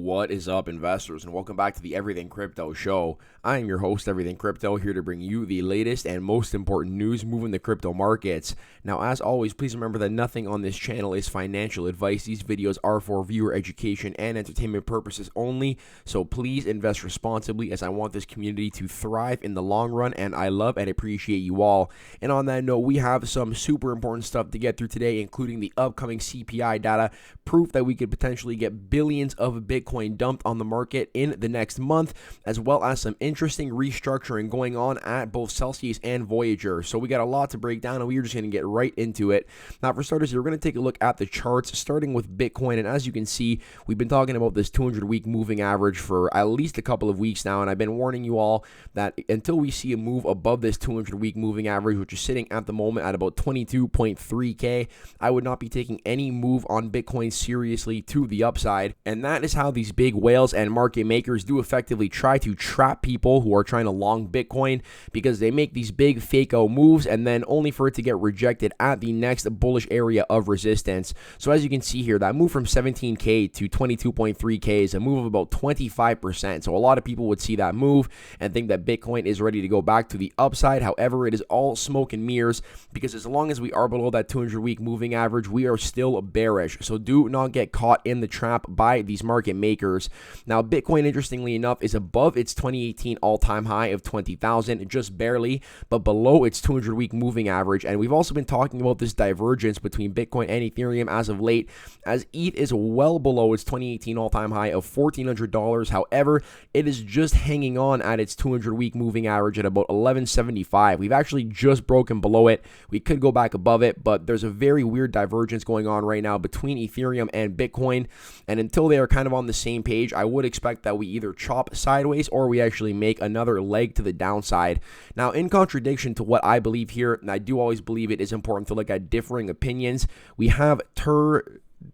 What is up, investors, and welcome back to the Everything Crypto Show. I am your host, Everything Crypto, here to bring you the latest and most important news moving the crypto markets. Now, as always, please remember that nothing on this channel is financial advice. These videos are for viewer education and entertainment purposes only, so please invest responsibly, as I want this community to thrive in the long run, and I love and appreciate you all. And on that note, we have some super important stuff to get through today, including the upcoming CPI data, proof that we could potentially get billions of Bitcoin dumped on the market in the next month, as well as some interesting restructuring going on at both Celsius and Voyager. So we got a lot to break down, and we're just going to get right into it. Now, for starters, we're going to take a look at the charts, starting with Bitcoin. And as you can see, we've been talking about this 200-week moving average for at least a couple of weeks now, and I've been warning you all that until we see a move above this 200-week moving average, which is sitting at the moment at about 22.3K, I would not be taking any move on Bitcoin seriously to the upside. And that is how these big whales and market makers do effectively try to trap people who are trying to long Bitcoin, because they make these big fake-o moves and then only for it to get rejected at the next bullish area of resistance. So as you can see here, that move from 17K to 22.3K is a move of about 25%. So a lot of people would see that move and think that Bitcoin is ready to go back to the upside. However, it is all smoke and mirrors, because as long as we are below that 200-week moving average, we are still bearish. So do not get caught in the trap by these market makers. Now, Bitcoin, interestingly enough, is above its 2018 all-time high of 20,000, just barely, but below its 200-week moving average. And we've also been talking about this divergence between Bitcoin and Ethereum as of late, as ETH is well below its 2018 all-time high of $1,400. However, it is just hanging on at its 200-week moving average at about 1175. We've actually just broken below it. We could go back above it, but there's a very weird divergence going on right now between Ethereum and Bitcoin. And until they are kind of on the same page, I would expect that we either chop sideways or we actually make another leg to the downside. Now, in contradiction to what I believe here, and I do always believe it is important to look at differing opinions, we have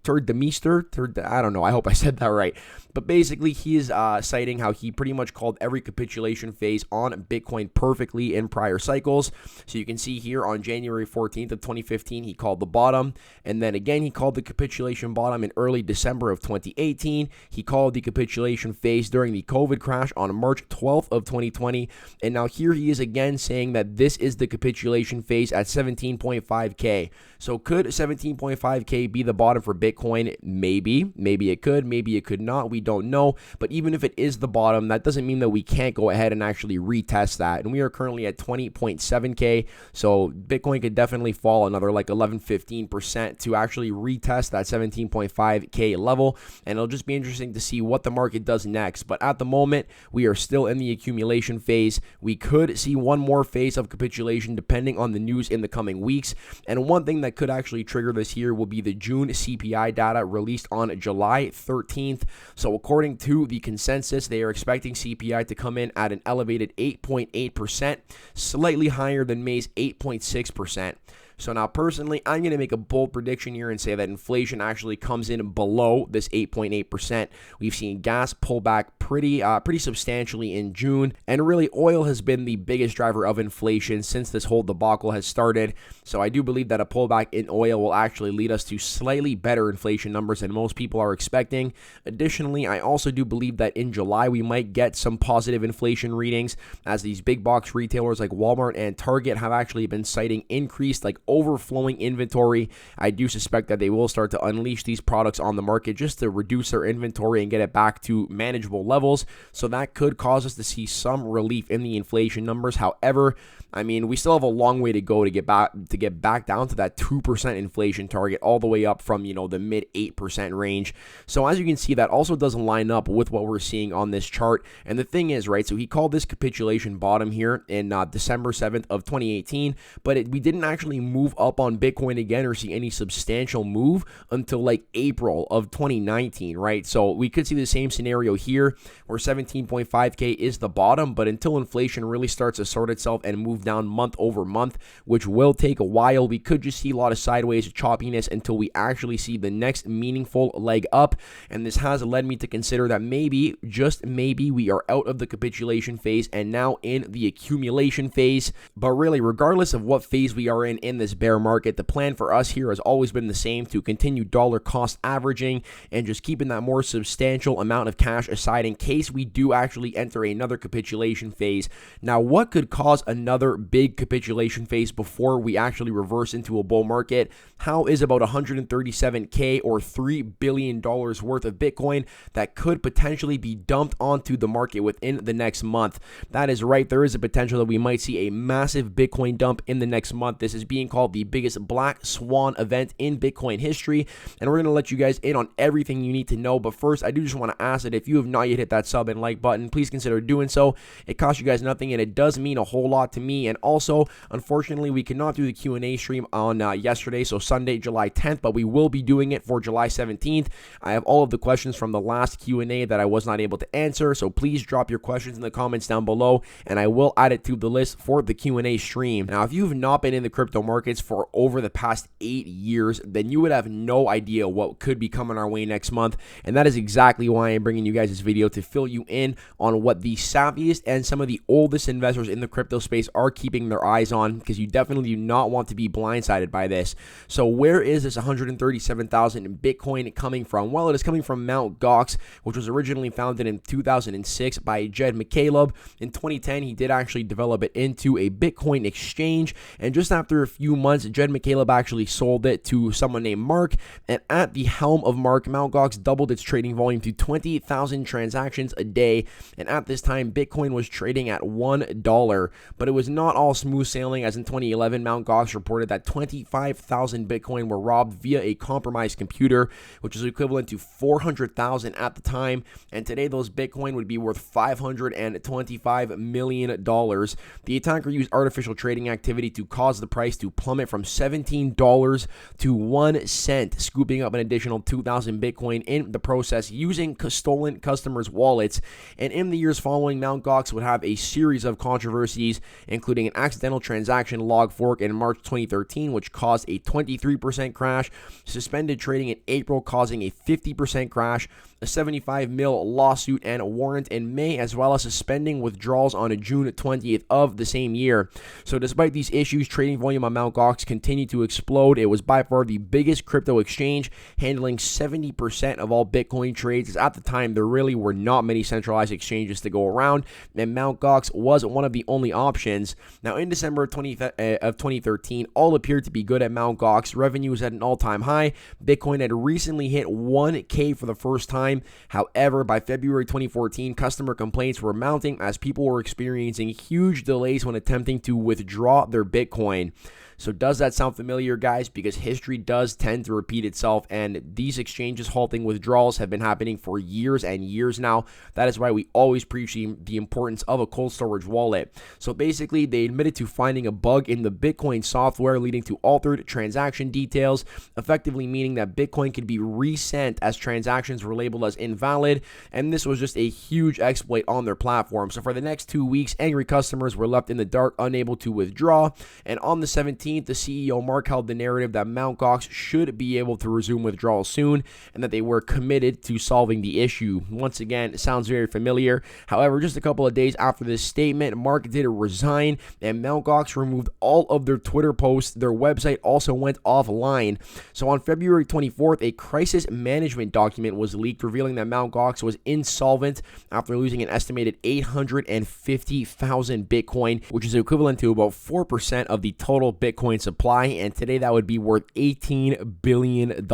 I don't know, I hope I said that right. But basically, he is citing how he pretty much called every capitulation phase on Bitcoin perfectly in prior cycles. So you can see here on January 14th of 2015, he called the bottom. And then again, he called the capitulation bottom in early December of 2018. He called the capitulation phase during the COVID crash on March 12th of 2020. And now here he is again saying that this is the capitulation phase at 17.5K. So could 17.5K be the bottom for Bitcoin? Maybe. Maybe it could. Maybe it could not. We don't know. But even if it is the bottom, that doesn't mean that we can't go ahead and actually retest that. And we are currently at 20.7K. So Bitcoin could definitely fall another like 11-15% to actually retest that 17.5K level. And it'll just be interesting to see what the market does next. But at the moment, we are still in the accumulation phase. We could see one more phase of capitulation depending on the news in the coming weeks. And one thing that could actually trigger this here will be the June CPI data released on July 13th. So according to the consensus, they are expecting CPI to come in at an elevated 8.8%, slightly higher than May's 8.6%. So now, personally, I'm going to make a bold prediction here and say that inflation actually comes in below this 8.8%. We've seen gas pull back pretty substantially in June, and really oil has been the biggest driver of inflation since this whole debacle has started. So I do believe that a pullback in oil will actually lead us to slightly better inflation numbers than most people are expecting. Additionally, I also do believe that in July we might get some positive inflation readings, as these big box retailers like Walmart and Target have actually been citing increased overflowing inventory. I do suspect that they will start to unleash these products on the market just to reduce their inventory and get it back to manageable levels. So that could cause us to see some relief in the inflation numbers. However, I mean, we still have a long way to go to get back down to that 2% inflation target, all the way up from, the mid 8% range. So as you can see, that also doesn't line up with what we're seeing on this chart. And the thing is, right, so he called this capitulation bottom here in December 7th of 2018, but we didn't actually move up on Bitcoin again or see any substantial move until like April of 2019, right? So we could see the same scenario here where 17.5K is the bottom, but until inflation really starts to sort itself and move down month over month, which will take a while, we could just see a lot of sideways choppiness until we actually see the next meaningful leg up. And this has led me to consider that maybe, just maybe, we are out of the capitulation phase and now in the accumulation phase. But really, regardless of what phase we are in this bear market, the plan for us here has always been the same: to continue dollar cost averaging and just keeping that more substantial amount of cash aside in case we do actually enter another capitulation phase. Now, what could cause another big capitulation phase before we actually reverse into a bull market? How is about 137K or $3 billion worth of Bitcoin that could potentially be dumped onto the market within the next month? That is right, there is a potential that we might see a massive Bitcoin dump in the next month. This is being called the biggest black swan event in Bitcoin history, and we're going to let you guys in on everything you need to know. But first, I do just want to ask that if you have not yet hit that sub and like button, please consider doing so. It costs you guys nothing, and it does mean a whole lot to me. And also, unfortunately, we cannot do the Q&A stream on yesterday, so Sunday, July 10th, but we will be doing it for July 17th. I have all of the questions from the last Q&A that I was not able to answer, so please drop your questions in the comments down below, and I will add it to the list for the Q&A stream. Now, if you've not been in the crypto markets for over the past 8 years, then you would have no idea what could be coming our way next month, and that is exactly why I'm bringing you guys this video, to fill you in on what the savviest and some of the oldest investors in the crypto space are keeping their eyes on, because you definitely do not want to be blindsided by this. So where is this 137,000 in Bitcoin coming from? Well, it is coming from Mt. Gox, which was originally founded in 2006 by Jed McCaleb. In 2010, he did actually develop it into a Bitcoin exchange, and just after a few months, Jed McCaleb actually sold it to someone named Mark, and at the helm of Mark, Mt. Gox doubled its trading volume to 20,000 transactions a day, and at this time, Bitcoin was trading at $1, but it was not all smooth sailing, as in 2011, Mt. Gox reported that 25,000 Bitcoin were robbed via a compromised computer, which is equivalent to 400,000 at the time, and today those Bitcoin would be worth $525 million. The attacker used artificial trading activity to cause the price to plummet from $17 to 1 cent, scooping up an additional 2,000 Bitcoin in the process using stolen customers' wallets. And in the years following, Mt. Gox would have a series of controversies, including an accidental transaction log fork in March 2013, which caused a 23% crash, suspended trading in April, causing a 50% crash, a 75 mil lawsuit and a warrant in May, as well as suspending withdrawals on June 20th of the same year. So despite these issues, trading volume on Mt. Gox continued to explode. It was by far the biggest crypto exchange, handling 70% of all Bitcoin trades, as at the time there really were not many centralized exchanges to go around, and Mt. Gox was one of the only options. Now, in December of 2013, all appeared to be good at Mt. Gox. Revenue was at an all-time high. Bitcoin had recently hit 1K for the first time. However, by February 2014, customer complaints were mounting as people were experiencing huge delays when attempting to withdraw their Bitcoin. So does that sound familiar, guys? Because history does tend to repeat itself, and these exchanges halting withdrawals have been happening for years and years now. That is why we always preach the importance of a cold storage wallet. So basically, they admitted to finding a bug in the Bitcoin software leading to altered transaction details, effectively meaning that Bitcoin could be resent as transactions were labeled as invalid, and this was just a huge exploit on their platform. So for the next 2 weeks, angry customers were left in the dark, unable to withdraw, and on the 17th, the CEO Mark held the narrative that Mt. Gox should be able to resume withdrawals soon, and that they were committed to solving the issue. Once again, it sounds very familiar. However, just a couple of days after this statement, Mark did resign, and Mt. Gox removed all of their Twitter posts. Their website also went offline. So on February 24th, a crisis management document was leaked, revealing that Mt. Gox was insolvent after losing an estimated 850,000 Bitcoin, which is equivalent to about 4% of the total Bitcoin supply, and today that would be worth $18 billion.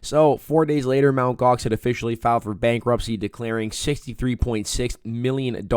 So 4 days later, Mt. Gox had officially filed for bankruptcy, declaring $63.6 million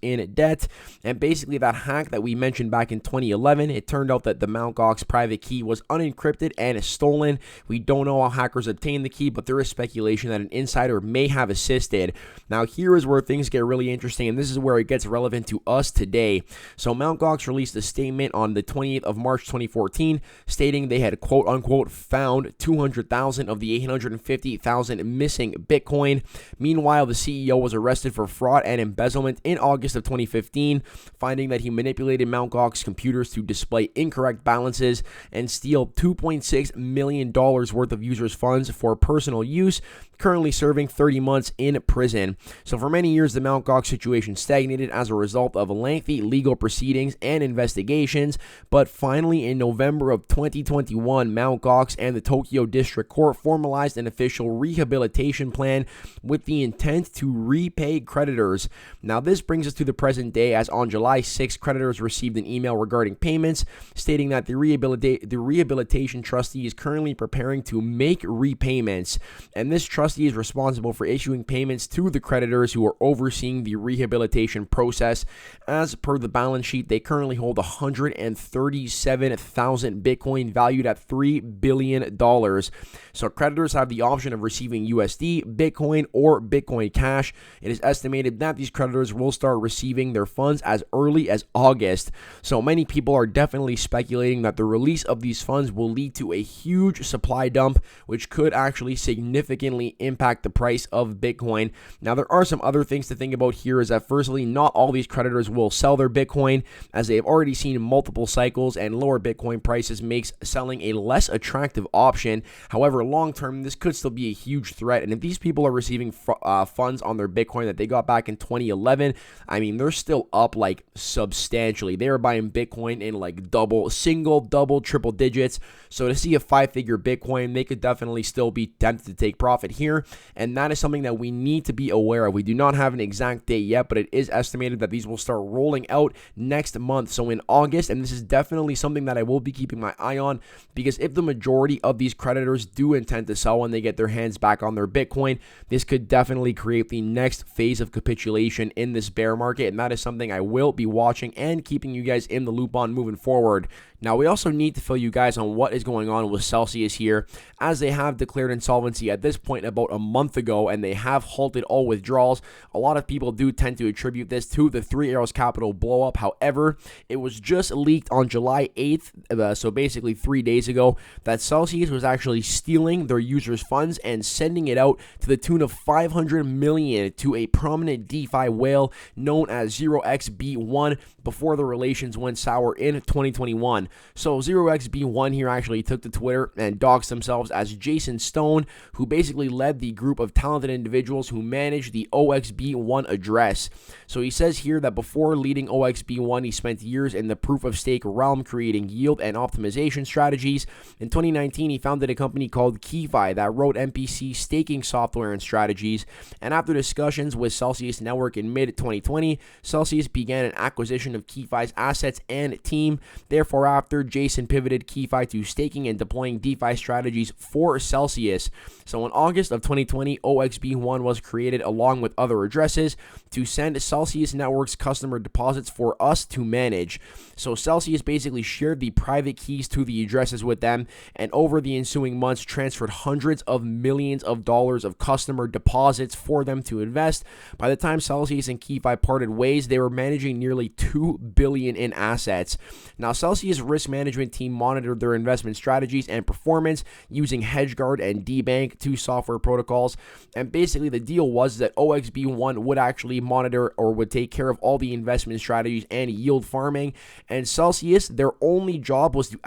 in debt. And basically that hack that we mentioned back in 2011, it turned out that the Mt. Gox private key was unencrypted and stolen. We don't know how hackers obtained the key, but there is speculation that an insider may have assisted. Now here is where things get really interesting, and this is where it gets relevant to us today. So Mt. Gox released a statement on the 20th of March 2014, stating they had quote unquote found 200,000 of the 850,000 missing Bitcoin. Meanwhile, the CEO was arrested for fraud and embezzlement in August of 2015, finding that he manipulated Mt. Gox computers to display incorrect balances and steal $2.6 million worth of users' funds for personal use, currently serving 30 months in prison. So for many years, the Mt. Gox situation stagnated as a result of lengthy legal proceedings and investigations, but finally finally, in November of 2021, Mt. Gox and the Tokyo District Court formalized an official rehabilitation plan with the intent to repay creditors. Now, this brings us to the present day, as on July 6, creditors received an email regarding payments stating that the rehabilitation trustee is currently preparing to make repayments, and this trustee is responsible for issuing payments to the creditors who are overseeing the rehabilitation process. As per the balance sheet, they currently hold 137,000 Bitcoin valued at $3 billion. So creditors have the option of receiving USD, Bitcoin, or Bitcoin Cash. It is estimated that these creditors will start receiving their funds as early as August. So many people are definitely speculating that the release of these funds will lead to a huge supply dump, which could actually significantly impact the price of Bitcoin. Now, there are some other things to think about here, is that firstly, not all these creditors will sell their Bitcoin, as they have already seen multiple cycles, and lower Bitcoin prices makes selling a less attractive option. However, long term, this could still be a huge threat, and if these people are receiving funds on their Bitcoin that they got back in 2011, I mean, they're still up like substantially. They are buying Bitcoin in like single, double, triple digits. So to see a 5-figure Bitcoin, they could definitely still be tempted to take profit here, and that is something that we need to be aware of. We do not have an exact date yet, but it is estimated that these will start rolling out next month, so in August, and this is definitely something that I will be keeping my eye on, because if the majority of these creditors do intend to sell when they get their hands back on their Bitcoin, this could definitely create the next phase of capitulation in this bear market, and that is something I will be watching and keeping you guys in the loop on moving forward. Now, we also need to fill you guys on what is going on with Celsius here, as they have declared insolvency at this point about a month ago, and they have halted all withdrawals. A lot of people do tend to attribute this to the Three Arrows Capital blow up. However, it was just leaked on July 8th, so basically 3 days ago, that Celsius was actually stealing their users' funds and sending it out to the tune of $500 million to a prominent DeFi whale known as 0xB1 before the relations went sour in 2021. So 0xB1 here actually took to Twitter and doxed themselves as Jason Stone, who basically led the group of talented individuals who managed the OXB1 address. So he says here that before leading OXB1, he spent years in the proof-of-stake realm creating yield and optimization strategies. In 2019, he founded a company called KeyFi that wrote MPC staking software and strategies. And after discussions with Celsius Network in mid-2020, Celsius began an acquisition of KeyFi's assets and team. Therefore, after Jason pivoted KeyFi to staking and deploying DeFi strategies for Celsius. So in August of 2020, OXB1 was created along with other addresses to send Celsius Network's customer deposits for us to manage. So Celsius basically shared the private keys to the addresses with them, and over the ensuing months transferred hundreds of millions of dollars of customer deposits for them to invest. By the time Celsius and KeyFi parted ways, they were managing nearly $2 billion in assets. Now, Celsius risk management team monitored their investment strategies and performance using HedgeGuard and DBank, two software protocols, and basically the deal was that OXB1 would actually monitor or would take care of all the investment strategies and yield farming, and Celsius, their only job was to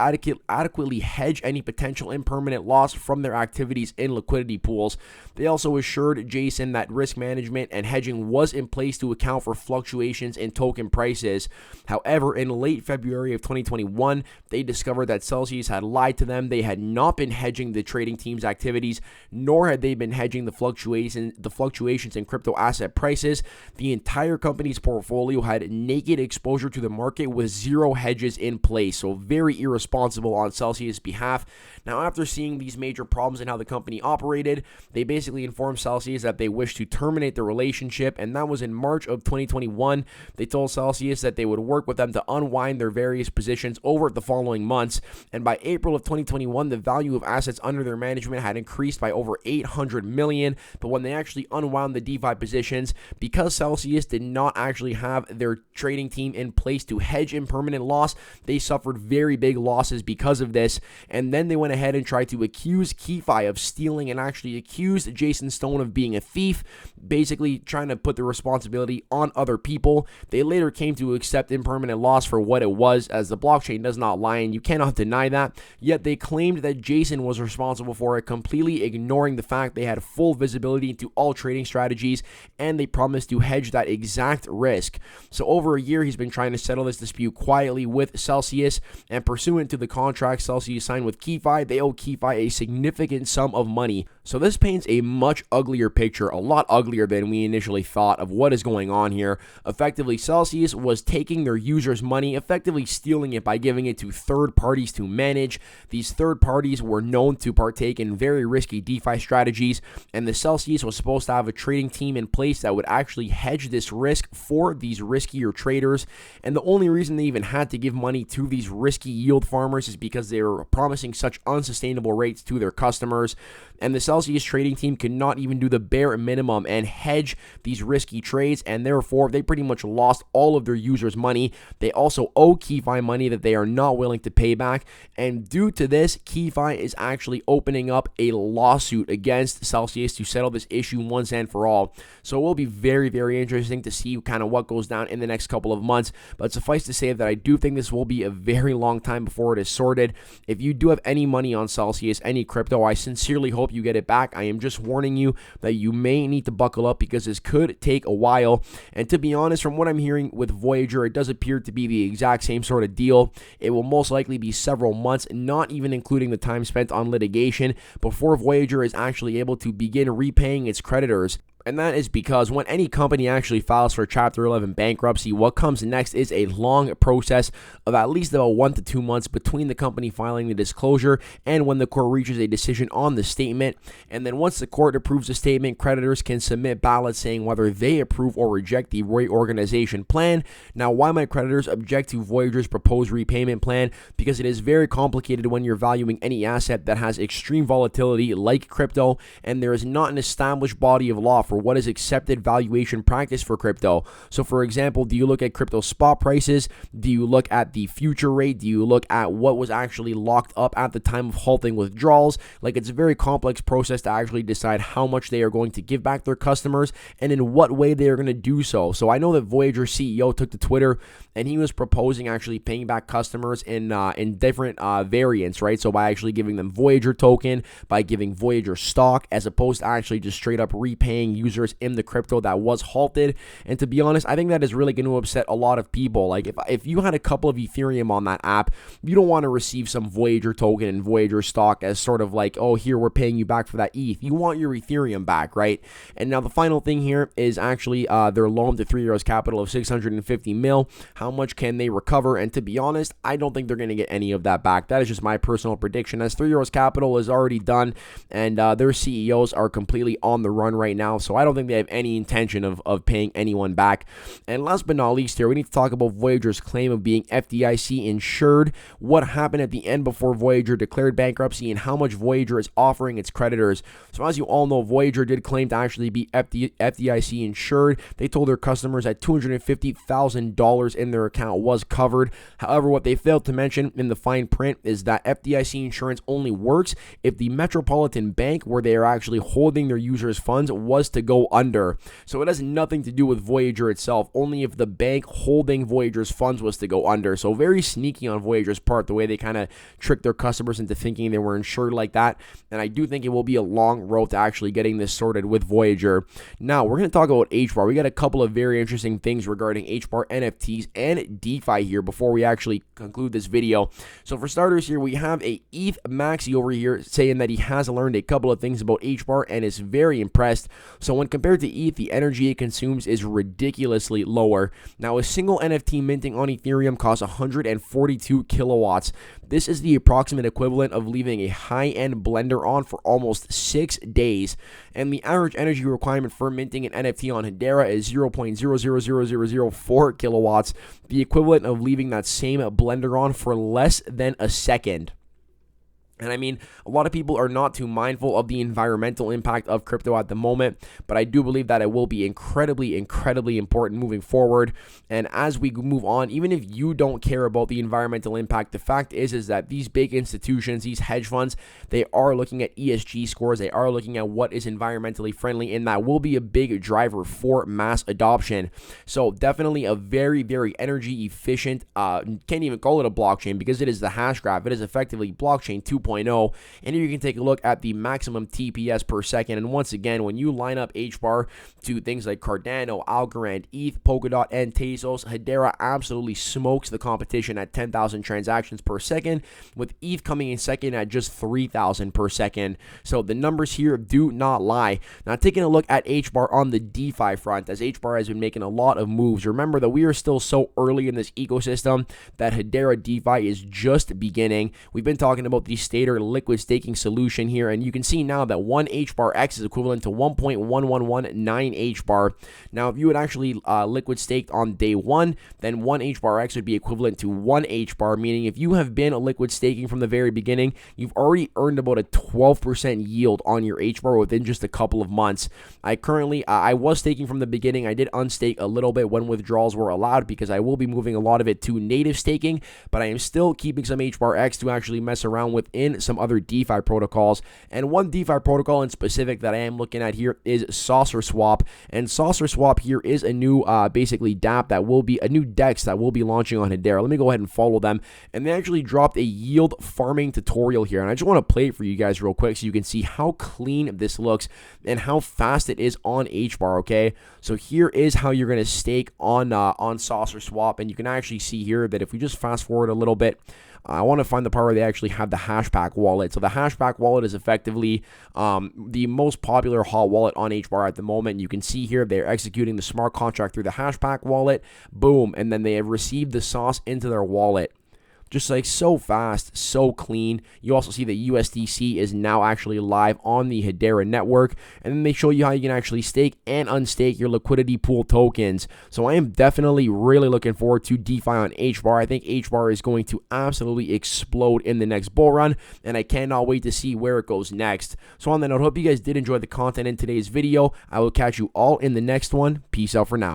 adequately hedge any potential impermanent loss from their activities in liquidity pools. They also assured Jason that risk management and hedging was in place to account for fluctuations in token prices. However, in late February of 2021, they discovered that Celsius had lied to them. They had not been hedging the trading team's activities, nor had they been hedging the fluctuations in crypto asset prices. The entire company's portfolio had naked exposure to the market with zero hedges in place, so very irresponsible on Celsius' behalf. Now, after seeing these major problems in how the company operated, they basically informed Celsius that they wished to terminate the relationship, and that was in March of 2021. They told Celsius that they would work with them to unwind their various positions over the following months, and by April of 2021, the value of assets under their management had increased by over $800 million, but when they actually unwound the DeFi positions, because Celsius did not actually have their trading team in place to hedge impermanent loss, they suffered very big losses because of this, and then they went ahead and tried to accuse KeyFi of stealing and actually accused Jason Stone of being a thief, basically trying to put the responsibility on other people. They later came to accept impermanent loss for what it was, as the blockchain does not lie, and you cannot deny that. Yet they claimed that Jason was responsible for it, completely ignoring the fact they had full visibility into all trading strategies, and they promised to hedge that exact risk. So over a year, he's been trying to settle this dispute quietly with Celsius, and pursuant to the contract Celsius signed with KeyFi, they owe KeyFi a significant sum of money. So this paints a much uglier picture, a lot uglier than we initially thought, of what is going on here. Effectively, Celsius was taking their users' money, effectively stealing it by giving it to third parties to manage. These third parties were known to partake in very risky DeFi strategies, and the Celsius was supposed to have a trading team in place that would actually hedge this risk for these riskier traders. And the only reason they even had to give money to these risky yield farmers is because they were promising such unsustainable rates to their customers. And the Celsius trading team could not even do the bare minimum and hedge these risky trades, and therefore they pretty much lost all of their users' money. They also owe KeyFi money that they are not willing to pay back, and due to this, KeyFi is actually opening up a lawsuit against Celsius to settle this issue once and for all. So it will be very, very interesting to see kind of what goes down in the next couple of months, but suffice to say that I do think this will be a very long time before it is sorted. If you do have any money on Celsius, any crypto, I sincerely hope you get it back. I am just warning you that you may need to buckle up because this could take a while. And to be honest, from what I'm hearing with Voyager, it does appear to be the exact same sort of deal. It will most likely be several months, not even including the time spent on litigation, before Voyager is actually able to begin repaying its creditors. And that is because when any company actually files for Chapter 11 bankruptcy, what comes next is a long process of at least about 1 to 2 months between the company filing the disclosure and when the court reaches a decision on the statement. And then once the court approves the statement, creditors can submit ballots saying whether they approve or reject the reorganization plan. Now, why might creditors object to Voyager's proposed repayment plan? Because it is very complicated when you're valuing any asset that has extreme volatility like crypto, and there is not an established body of law for what is accepted valuation practice for crypto. So for example, do you look at crypto spot prices? Do you look at the future rate? Do you look at what was actually locked up at the time of halting withdrawals? Like, it's a very complex process to actually decide how much they are going to give back their customers and in what way they are going to do so. So I know that Voyager CEO took to Twitter and he was proposing actually paying back customers in different variants, right? So by actually giving them Voyager token, by giving Voyager stock, as opposed to actually just straight up repaying users in the crypto that was halted. And to be honest, I think that is really going to upset a lot of people. Like, if you had a couple of Ethereum on that app, you don't want to receive some Voyager token and Voyager stock as sort of like, oh, here, we're paying you back for that ETH. You want your Ethereum back, right? And now the final thing here is actually their loan to 3 Arrows Capital of 650 mil. How much can they recover? And to be honest, I don't think they're going to get any of that back. That is just my personal prediction, as 3 Arrows Capital is already done and their CEOs are completely on the run right now. So I don't think they have any intention of paying anyone back. And last but not least here, we need to talk about Voyager's claim of being FDIC insured, what happened at the end before Voyager declared bankruptcy, and how much Voyager is offering its creditors. So as you all know, Voyager did claim to actually be FDIC insured. They told their customers that $250,000 in their account was covered. However, what they failed to mention in the fine print is that FDIC insurance only works if the Metropolitan Bank, where they are actually holding their users' funds, was to go under. So it has nothing to do with Voyager itself, only if the bank holding Voyager's funds was to go under. So very sneaky on Voyager's part, the way they kind of tricked their customers into thinking they were insured like that. And I do think it will be a long road to actually getting this sorted with Voyager. Now, we're going to talk about Hbar. We got a couple of very interesting things regarding Hbar NFTs and DeFi here before we actually conclude this video. So for starters here, we have a ETH Maxi over here saying that he has learned a couple of things about Hbar and is very impressed. So when compared to ETH, the energy it consumes is ridiculously lower. Now, a single NFT minting on Ethereum costs 142 kilowatts. This is the approximate equivalent of leaving a high-end blender on for almost 6 days. And the average energy requirement for minting an NFT on Hedera is 0.000004 kilowatts, the equivalent of leaving that same blender on for less than a second. And I mean, a lot of people are not too mindful of the environmental impact of crypto at the moment, but I do believe that it will be incredibly, incredibly important moving forward. And as we move on, even if you don't care about the environmental impact, the fact is that these big institutions, these hedge funds, they are looking at ESG scores. They are looking at what is environmentally friendly, and that will be a big driver for mass adoption. So definitely a very, very energy efficient, can't even call it a blockchain because it is the hash graph. It is effectively blockchain 2.0. And here you can take a look at the maximum TPS per second. And once again, when you line up Hbar to things like Cardano, Algorand, ETH, Polkadot, and Tezos, Hedera absolutely smokes the competition at 10,000 transactions per second, with ETH coming in second at just 3,000 per second. So the numbers here do not lie. Now, taking a look at Hbar on the DeFi front, as Hbar has been making a lot of moves. Remember that we are still so early in this ecosystem that Hedera DeFi is just beginning. We've been talking about the Stater liquid staking solution here, and you can see now that 1 Hbar X is equivalent to 1.1119 Hbar. Now, if you had actually liquid staked on day one, then 1 Hbar X would be equivalent to 1 Hbar, meaning if you have been a liquid staking from the very beginning, you've already earned about a 12% yield on your Hbar within just a couple of months. I was staking from the beginning. I did unstake a little bit when withdrawals were allowed because I will be moving a lot of it to native staking, but I am still keeping some Hbar X to actually mess around with in some other DeFi protocols. And one DeFi protocol in specific that I am looking at here is Saucer Swap. And Saucer Swap here is a new basically DApp that will be a new DEX that will be launching on Hedera. Let me go ahead and follow them. And they actually dropped a yield farming tutorial here. And I just want to play it for you guys real quick so you can see how clean this looks and how fast it is on Hbar, okay? So here is how you're going to stake on Saucer Swap. And you can actually see here that if we just fast forward a little bit, I want to find the part where they actually have the Hashpack wallet. So the Hashpack wallet is effectively the most popular hot wallet on Hbar at the moment. You can see here they're executing the smart contract through the Hashpack wallet. Boom. And then they have received the sauce into their wallet. Just like so fast, so clean. You also see that USDC is now actually live on the Hedera network. And then they show you how you can actually stake and unstake your liquidity pool tokens. So I am definitely really looking forward to DeFi on Hbar. I think Hbar is going to absolutely explode in the next bull run. And I cannot wait to see where it goes next. So on that note, hope you guys did enjoy the content in today's video. I will catch you all in the next one. Peace out for now.